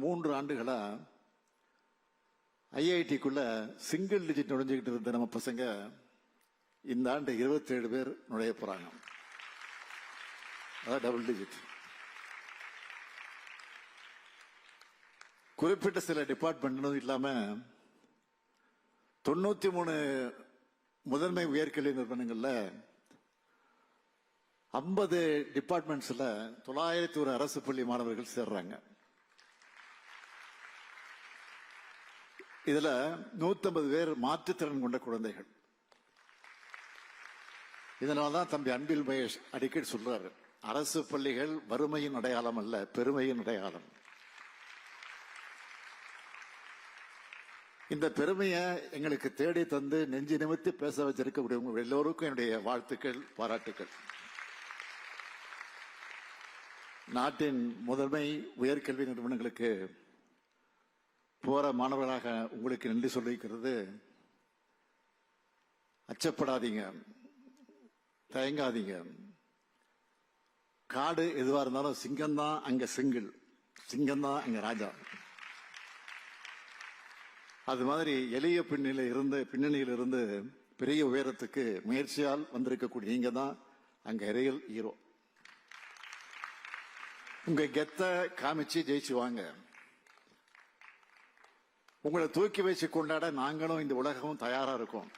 3 ஆண்டுகளா ஐஐடிக்குள்ள single digit நுழைஞ்சுக்கிட்டு இருந்த நம்ம பசங்க இந்த ஆண்டு 27 பேர் நுழைய போறாங்க. அதான் டபுள் டிஜிட். குறிப்பிட்ட சில டிபார்ட்மெண்ட் இல்லாம 93 முதன்மை உயர்கல்வி நிறுவனங்கள்ல 50 டிபார்ட்மெண்ட்ஸ்ல 901 அரசு பள்ளி மாணவர்கள் சேர்றாங்க. இதுல 150 பேர் மாற்றுத்திறன் கொண்ட குழந்தைகள். இதனால்தான் தம்பி அன்பில் மகேஷ் அடிக்கடி சொல்றாரு, அரசு பள்ளிகள் வறுமையின் அடையாளம் அல்ல, பெருமையின் அடையாளம். இந்த பெருமையை எங்களுக்கு தேடி தந்து நெஞ்சு நிமித்தி பேச வச்சிருக்கக்கூடிய எல்லோருக்கும் என்னுடைய வாழ்த்துக்கள், பாராட்டுக்கள். நாட்டின் முதன்மை உயர்கல்வி நிறுவனங்களுக்கு போற மாணவர்களாக உங்களுக்கு நன்றி சொல்லிக்கிறது. அச்சப்படாதீங்க, தயங்காதீங்க. காடு எதுவா இருந்தாலும் சிங்கம் தான் அங்க சிங்கிள், சிங்கம் தான் அங்க ராஜா. அது மாதிரி எளிய பின்னணியில் இருந்து பெரிய உயரத்துக்கு முயற்சியால் வந்திருக்கக்கூடிய நீங்க தான் அங்க ரியல் ஹீரோ. உங்க கெத்த காமிச்சு ஜெயிச்சு வாங்க. உங்களை தூக்கி வச்சு கொண்டாட நாங்களும் இந்த உலகமும் தயாரா இருக்கோம்.